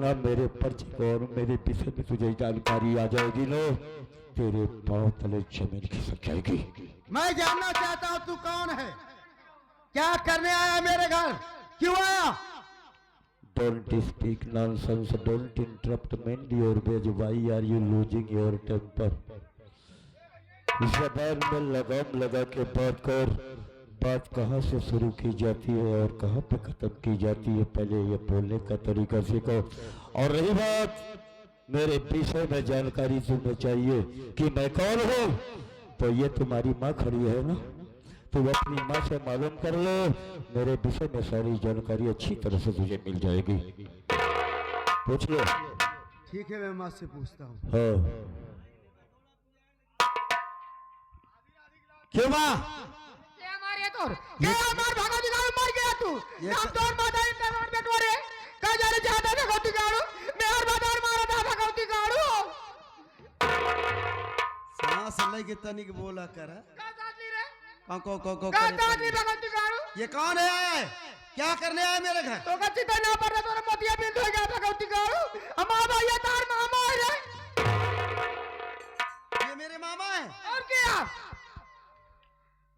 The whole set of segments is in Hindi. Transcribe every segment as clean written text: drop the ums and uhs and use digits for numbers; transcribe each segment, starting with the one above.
वरना मेरे पर्चे को और मेरे विषय में तुझे जानकारी आ जाएगी नो, तेरे पांव तले जमीन खिसक जाएगी। मैं जानना चाहता हूँ तू कौन है, क्या करने आया मेरे घर, क्यों आया? Don't speak nonsense, don't interrupt me in your ways. Why are you losing your temper? ज़बान में लगाम लगा के बात कर। बात कहाँ से शुरू की जाती है और कहाँ पे खत्म की जाती है, पहले ये बोलने का तरीका सीखो। और रही बात मेरे विषय में जानकारी तुम्हें चाहिए कि मैं कौन हूँ, तो ये तुम्हारी माँ खड़ी है ना, तो अपनी माँ से मालूम कर लो। मेरे विषय में सारी जानकारी अच्छी तरह से तुझे मिल जाएगी, पूछ लो। ठीक है, मैं माँ से पूछता हूँ। हाँ। क्यों माँ? क्या मारे तोर? क्या मार भागा दिखाओ, मर गया तू? नाम तोर माता इन पे मार बेटोरे। कह जा रहे चाहता था भगवती गाड़ू, मैं हर बाजार मारा था भगवती गाड़ू। सांस लेके तनिक बोला कर। का ताकली रे? को का ताकली भगवती गाड़ू? ये कौन है? क्या करने आया मेरे घर? तो कच्ची पे ना पर तोरे मोतिया बिंद हो गया भगवती गाड़ू। हमारा भैया तार मामा है रे। ये मेरे मामा है। और क्या?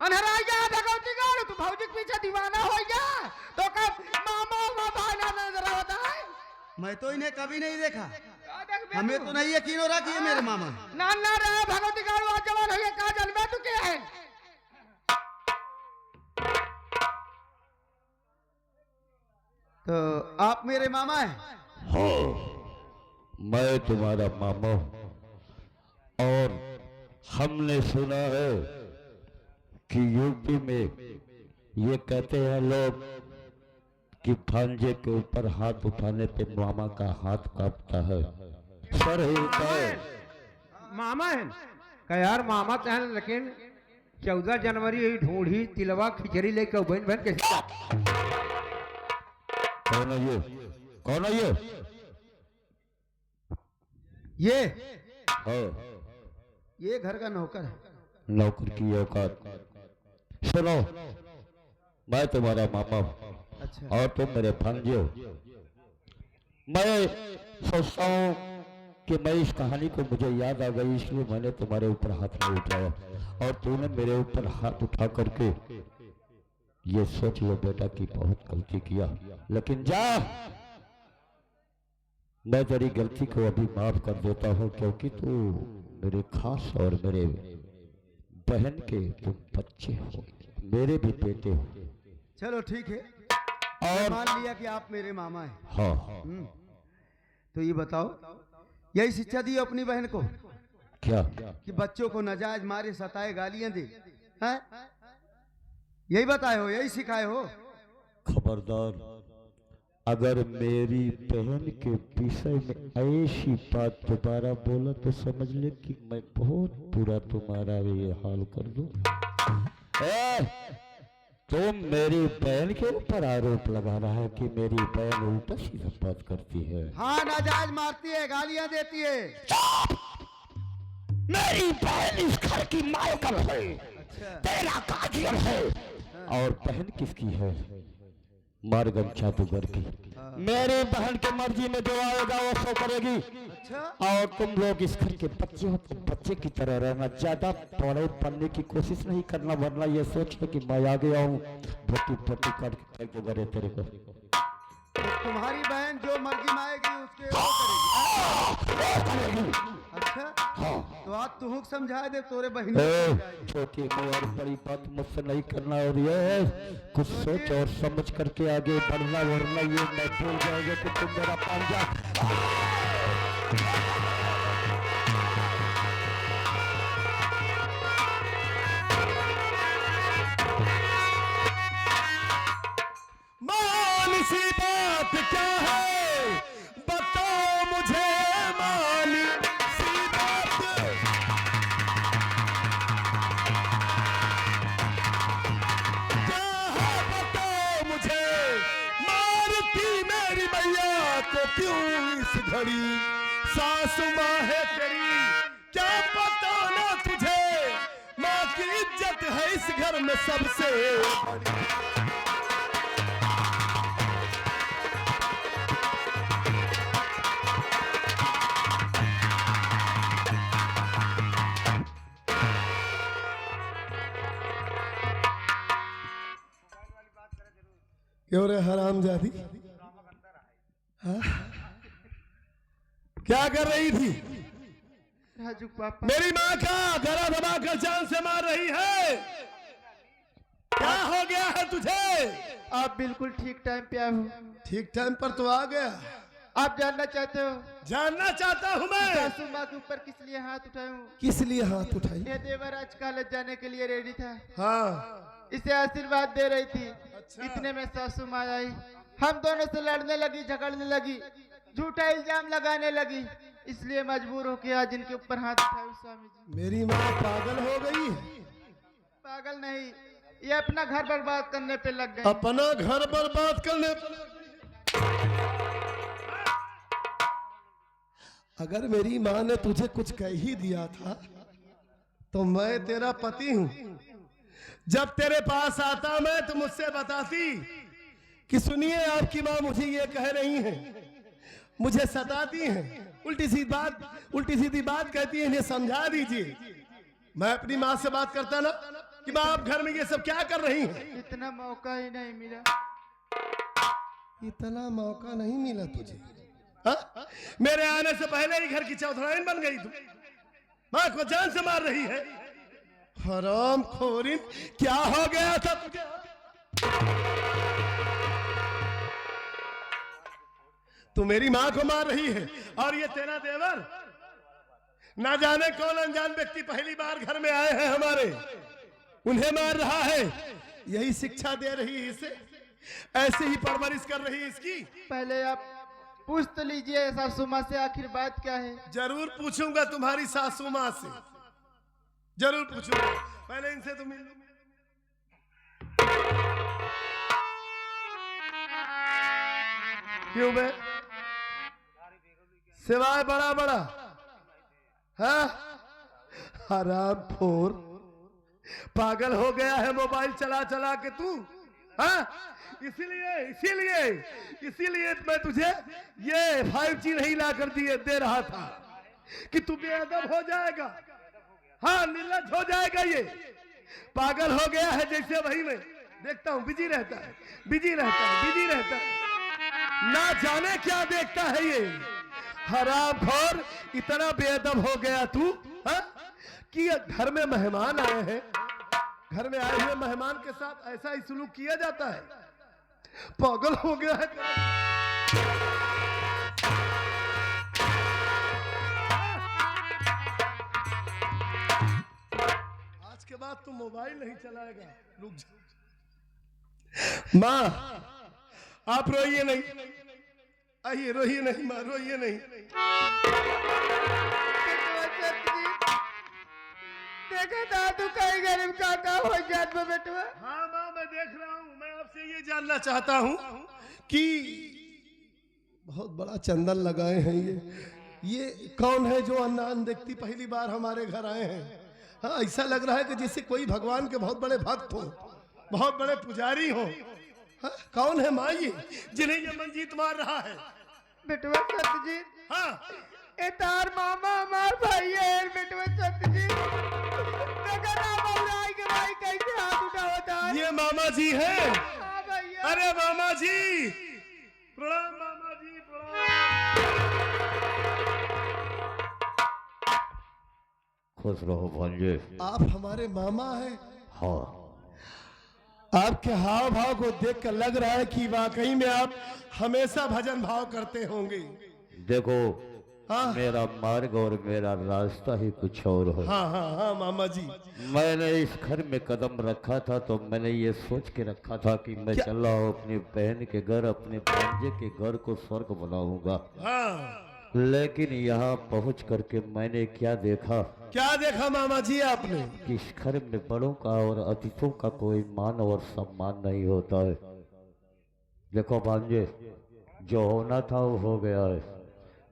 अनहरा गया भगवती गाड़ू, तू भौजी के पीछे दीवाना हो गया, तो कब मामा भाना नजर आता है? मैं तो इन्हें कभी नहीं देखा, का देख बे हमें तू? तो नहीं यकीन हो रहा कि ये मेरे मामा है। ना ना रे भगवती गाड़ू, आज जवान हो गया, का जन्मे तू क्या है? तो आप मेरे मामा हैं? हाँ, मैं तुम्हारा मामा हूँ। और हमने सुना है कि यूपी में ये कहते हैं लोग कि भांजे के ऊपर हाथ उठाने पे मामा का हाथ कांपता है। सर है मामा है का यार, मामा तो है, लेकिन 14 जनवरी ढूंढी तिलवा खिचड़ी लेके बहन बहन के कौन है ये? कौन है ये हाँ, ये घर का नौकर है। नौकर की औकात। सुनो, मैं तुम्हारा मामा हूँ अच्छा, और तुम मेरे भांजे हो। मैं सोचता हूँ कि मैं इस कहानी को मुझे याद आ गई, इसलिए मैंने तुम्हारे ऊपर हाथ नहीं उठाया, और तूने मेरे ऊपर हाथ उठा करके ये सोच लो बेटा कि बहुत गलती किया। लेकिन जा, मैं तेरी गलती को अभी माफ कर देता हूँ, क्योंकि तू मेरे खास और मेरे बहन के तुम बच्चे हो, मेरे भी बेटे हो। चलो ठीक है, और मान लिया कि आप मेरे मामा हैं। हाँ, तो ये बताओ, यही शिक्षा दी अपनी बहन को क्या? कि बच्चों को नाजायज मारे, सताए, गालियां दे, हैं? यही बताए हो, यही सिखाए हो? खबरदार, अगर मेरी बहन के विषय में ऐसी बात दोबारा बोला तो समझ ले कि मैं बहुत बुरा तुम्हारा ये हाल कर दूं। तुम मेरी बहन के ऊपर आरोप लगा रहा है कि मेरी बहन उल्टा सीधा बात करती है। हाँ, नाजायज मारती है, गालियां देती है। मेरी बहन इस घर की मालकिन है, अच्छा, तेरा काजिल है। और बहन किसकी है? मारगम जादूगर की। मेरी बहन की मर्जी में जो आएगा वो सो करेगी। अच्छा, और तुम लोग इस घर के बच्चे हो तो बच्चे की तरह रहना, ज्यादा बड़े बनने की कोशिश नहीं करना, वरना ये सोच के कि मैं आ गया हूँ भट्टी भट्टी काट के फेंक दूंगा रे तेरे को। तो तुम्हारी बहन जो मर्जी में आएगी उसके वो करेगी। अच्छा, तो आज तू हुक समझा दे, तोरे बहन छोटी और बड़ी बात मुझसे नहीं करना, और ये है कुछ सोच और समझ करके आगे बढ़ना, वरना ये मैं भूल जाएगा कि तुम मेरा पांजा। मान सी बात क्या है, बताओ मुझे मान सी बात। क्या है बताओ मुझे, मारती मेरी मैया को क्यों इस घड़ी सासू माँ है तेरी, क्या पता ना तुझे, माँ की इज्जत है इस घर में सबसे बड़ी। क्यों रे हरामजादी? हाँ? क्या कर रही थी? राजू पापा, मेरी माँ का गला दबा कर जान से मार रही है। क्या हो गया है तुझे? आप बिल्कुल ठीक टाइम पे आए हो। ठीक टाइम पर तो आ गया। आप जानना चाहते हो जानना चाहता हूँ मैं। सासू माँ के ऊपर किस लिए हाथ उठाए हूँ? किस लिए हाथ उठाई? ये देवर आज कॉलेज जाने के लिए रेडी था, हाँ, इसे आशीर्वाद दे रही थी। अच्छा। इतने में सासू माँ आई, हम दोनों से लड़ने लगी, झगड़ने लगी, झूठा इल्जाम लगाने लगी, इसलिए मजबूर होकर आज इनके ऊपर हाथ उठाए हूँ। स्वामी जी, मेरी माँ पागल हो गई है। पागल नहीं, ये अपना घर बर्बाद करने पे लग गए। अपना घर बर्बाद करने। अगर मेरी माँ ने तुझे कुछ कह ही दिया था तो मैं तेरा पति हूं। जब तेरे पास आता मैं तो मुझसे बताती कि सुनिए आपकी माँ मुझे ये कह रही हैं, मुझे सताती हैं, उल्टी सीधी बात कहती है, इन्हें समझा दीजिए। मैं अपनी माँ से बात करता ना कि माँ आप घर में ये सब क्या कर रही हैं? इतना मौका ही नहीं मिला। इतना मौका नहीं मिला तुझे? हा? मेरे आने से पहले ही घर की चौधराइन बन गई तू। माँ को जान से मार रही है। हराम खोरिन, क्या हो गया था तुझे? तू मेरी माँ को मार रही है और ये तेरा देवर, ना जाने कौन अनजान व्यक्ति पहली बार घर में आए हैं हमारे, उन्हें मार रहा है। यही शिक्षा दे रही है इसे, ऐसे ही परवरिश कर रही है इसकी। पहले आप पूछ तो लीजिए सासू माँ से आखिर बात क्या है। जरूर पूछूंगा तुम्हारी सासू माँ से, जरूर पूछूंगा। पहले इनसे तुम मिल लो। क्यों बे? सिवाय बड़ा बड़ा, हाँ? हराम खोर, पागल हो गया है मोबाइल चला चला के तू, हाँ? इसीलिए मैं तुझे ये 5G नहीं ला कर दे रहा था कि तू बेअदब हो जाएगा, हाँ, निर्लज्ज हो जाएगा। ये पागल हो गया है जैसे वही मैं देखता हूँ, बिजी रहता है, ना जाने क्या देखता है ये हरामखोर। इतना बेअदब हो गया तू, हाँ? कि घर में मेहमान आए हैं, घर में आए हुए मेहमान के साथ ऐसा ही सलूक किया जाता है। पागल हो गया है। आज के बाद तू मोबाइल नहीं चलाएगा, रुक जा। माँ आप रोइए नहीं, आइए, रोइए नहीं माँ, रोइए नहीं। देखा दादू कहीं गरीब काका हो जात में बेटवा। हाँ माँ मैं देख रहा हूँ। मैं आपसे ये जानना चाहता हूँ कि बहुत बड़ा चंदन लगाए हैं ये कौन है जो अनजान व्यक्ति पहली बार हमारे घर आए हैं? हाँ, ऐसा लग रहा है कि जैसे कोई भगवान के बहुत बड़े भक्त हो, बहुत बड़े पुजारी हो। हाँ, कौन है माँ ये जिन्हें ये मंजीत मार रहा है? बेटवा सत्यजीत, हाँ, ए तार मामा हमार भाई है बेटवा सत्यजीत। देखा ना भाई के भाई कैसे हाथ उठावता है। ये मामा जी हैं। हाँ भैया। अरे मामा जी प्रणाम, मामा जी प्रणाम। खुश रहो भांजे। आप हमारे मामा हैं? हाँ, आपके हाव भाव को देखकर लग रहा है कि वाकई में आप हमेशा भजन भाव करते होंगे। देखो, हाँ मेरा मार्ग और मेरा रास्ता ही कुछ और है। हाँ हाँ हाँ मामा जी। मैंने इस घर में कदम रखा था तो मैंने ये सोच के रखा था कि मैं चल रहा हूँ अपनी बहन के घर, अपने भांजे के घर को स्वर्ग बनाऊंगा। हाँ, लेकिन यहाँ पहुँच करके मैंने क्या देखा? क्या देखा मामा जी आपने? कि इस घर में बड़ों का और अतिथियों का कोई मान और सम्मान नहीं होता है। देखो भांजे, जो होना था वो हो गया है।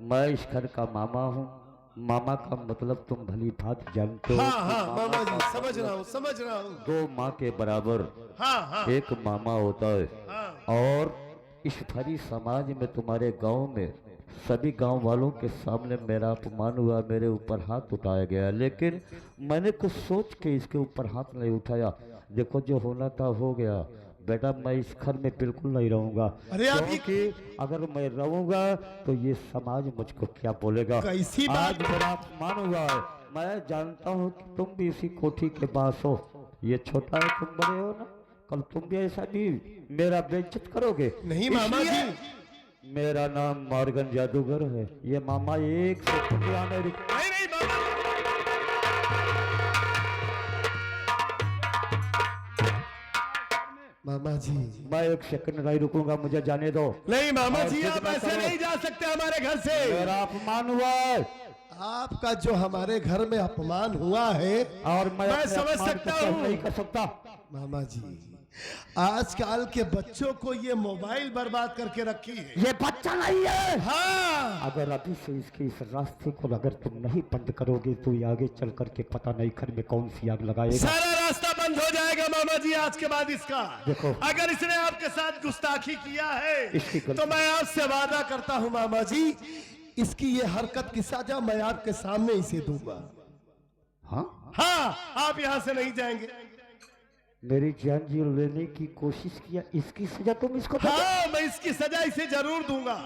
मैं इस घर का मामा हूँ। मामा का मतलब तुम भली भांति जानते हो। हाँ हाँ मामा जी, समझ रहा हूँ। दो माँ के बराबर हाँ हाँ एक मामा होता है। हाँ। और इस भरी समाज में, तुम्हारे गांव में सभी गांव वालों के सामने मेरा अपमान हुआ, मेरे ऊपर हाथ उठाया गया, लेकिन मैंने कुछ सोच के इसके ऊपर हाथ नहीं उठाया। देखो, जो होना था हो गया। बेटा मैं इस घर में बिल्कुल नहीं रहूंगा। अरे आप ये- क्योंकि अगर मैं रहूंगा तो ये समाज मुझको क्या बोलेगा। कैसी बात? आज मेरा अपमान हुआ है। मैं जानता हूँ कि तुम भी इसी कोठी के पास हो। ये छोटा है, तुम बड़े हो ना, कल तुम भी ऐसा भी मेरा बेइज्जत करोगे। नहीं मामा इसलिए जी। मेरा नाम मॉर्गन जादूगर है। ये मामा एक सेकंड आने नहीं नहीं मामा, मामा जी। मैं एक सेकंड नहीं रुकूंगा, मुझे जाने दो। नहीं मामा और जी, कुछ आप ना ऐसे करो। नहीं जा सकते हमारे घर से। मेरा अपमान हुआ है आपका जो हमारे घर में अपमान हुआ है, और मैं अपने समझ अपमान सकता को सहन हूँ। नहीं कर सकता। मामा जी, आजकल के बच्चों को ये मोबाइल बर्बाद करके रखी है। ये बच्चा नहीं है। हाँ, अगर अभी से इसके इस रास्ते को अगर तुम नहीं बंद करोगे तो ये आगे चल करके पता नहीं घर में कौन सी आग लगाएगा। सारा रास्ता बंद हो जाएगा मामा जी आज के बाद इसका। देखो। अगर इसने आपके साथ गुस्ताखी किया है इसकी गलती- तो मैं आपसे वादा करता हूँ मामा जी, इसकी ये हरकत की सजा मैं आपके सामने इसे दूंगा। हाँ, हाँ, आप यहाँ से नहीं जाएंगे। मेरी जान जी लेने की कोशिश किया, इसकी सजा तुम इसको दो। हाँ, मैं इसकी सजा इसे जरूर दूंगा।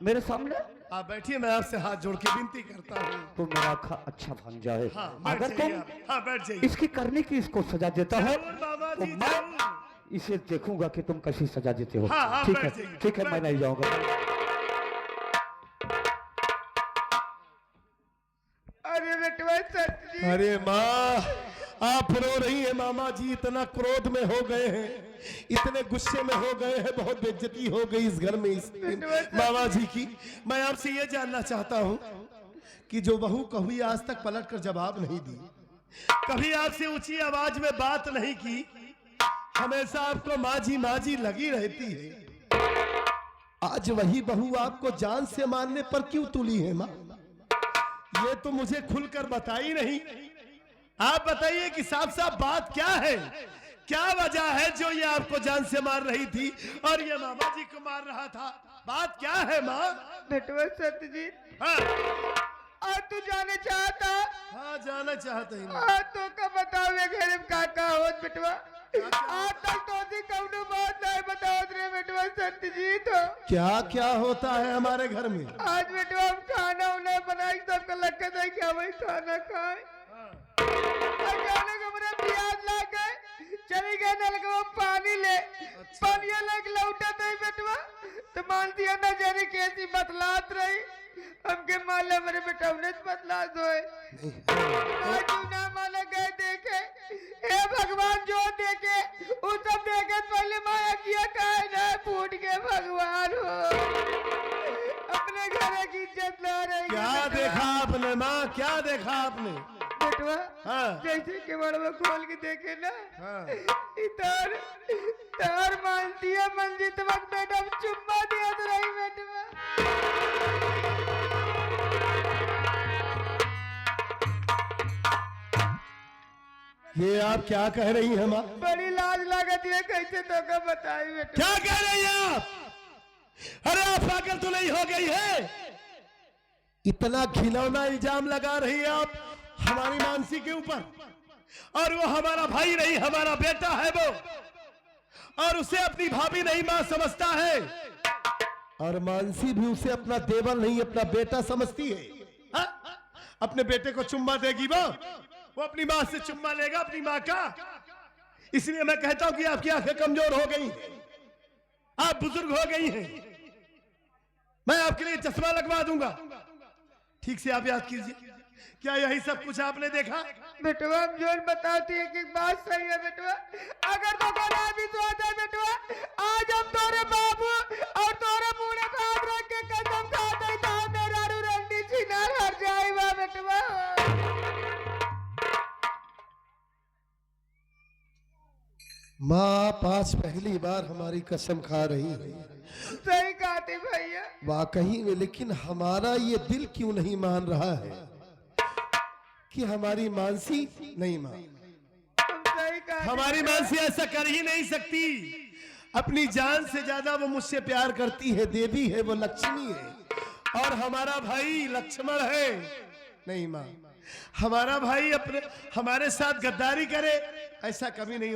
मेरे सामने आप बैठिए, मैं आपसे हाथ जोड़ के विनती करता हूँ। तो मेरा अच्छा भांजा है। हाँ, बैठ अगर जाइए तुम आप। हाँ, बैठ जाइए। इसकी करने की इसको सजा देता है जरूर बाबा तो जी, मैं जरूर। इसे देखूंगा कि तुम कैसी सजा देते हो। हाँ, हाँ, ठीक बैठ है, जाइए, ठीक है, मैं बैठ नहीं जाऊंगा। अरे बेटवा सच जी। अरे माँ, आप रो रही हैं मामा जी, इतना क्रोध में हो गए हैं, इतने गुस्से में हो गए हैं, बहुत बेइज्जती हो गई इस घर में इस मामा जी की। मैं आपसे ये जानना चाहता हूँ कि जो बहू कभी आज तक पलट कर जवाब नहीं दी, कभी आपसे ऊंची आवाज में बात नहीं की, हमेशा आपको माँ जी लगी रहती है, आज वही बहू आपको जान से मारने पर क्यों तुली है माँ? ये तो मुझे खुलकर बताई नहीं। आप बताइए कि साफ साफ बात क्या है, क्या वजह है जो ये आपको जान से मार रही थी और ये मामा जी को मार रहा था? बात क्या है माँ? बेटवा सत्यजीत, हाँ, और तू जाने चाहता? हाँ, जाना चाहते हैं। आज तो का बताओ ये घर में का होत बेटवा? आज तक तो दी कौनो बात नहीं बताओ रे बेटवा सत्यजीत। क्या क्या होता है हमारे घर में? आज बेटवा हम खाना उन्हें बनाई, सबको लग है क्या वही खाना खाए। अचानक हमारे प्याज लग गए, चली गए नल को पानी ले, पानी लग लौटा नहीं बेटवा तो मान दिया ना जाने कैसी बतलात रही, हमके माला मेरे बेटा उन्हें बतलात होए। आज ना माला गए देखे, हे भगवान जो देखे वो सब देखे, पहले माया किया काहे ना फूट के भगवान हो, अपने घर की इज्जत ला रही। क्या देखा आपने माँ, क्या देखा आपने? बेटवा हाँ। जैसे के बड़वा खोल के देखे ना, हाँ। इधर तार मानती है मंजित वक्त मैडम चुम्मा दिया तो रही बेटवा। ये आप क्या कह रही हैं माँ? बड़ी लाज लागत है, कैसे तो का बताई बेटवा। क्या कह रही हैं आप? अरे आप पागल तो नहीं हो गई है? इतना खिलौना इल्जाम लगा रही है आप हमारी मानसी के ऊपर, और वो हमारा भाई नहीं, हमारा बेटा है वो, और उसे अपनी भाभी नहीं मां समझता है, और मानसी भी उसे अपना देवर नहीं अपना बेटा समझती है। हा? अपने बेटे को चुम्मा देगी वो अपनी मां से चुम्मा लेगा, अपनी मां का। इसलिए मैं कहता हूं कि आपकी आंखें कमजोर हो गई, आप बुजुर्ग हो गई हैं। मैं आपके लिए चश्मा लगवा दूंगा, ठीक से आप याद कीजिए। क्या यही सब कुछ आपने देखा? बेटवा हम जो बताती है कि बात सही है बेटवा, अगर तो कोई विश्वास है बेटवा, आज हम तोरे बाबू और तोरे बूढ़े को हाथ रख के कसम खाते हैं तो मेरा रंडी छीना हट जाएगा बेटवा। माँ आप आज पहली बार हमारी कसम खा रही है। सही कहते भैया। वाकई में, लेकिन हमारा ये दिल क्यों नहीं मान रहा है कि हमारी मानसी नहीं मान। तुम सही कहते। हमारी मानसी ऐसा कर ही नहीं सकती। अपनी जान से ज्यादा वो मुझसे प्यार करती है, देवी है, वो लक्ष्मी है, और हमारा भाई लक्ष्मण है। नहीं माँ, हमारा भाई अपने हमारे साथ गद्दारी करे ऐसा कभी नहीं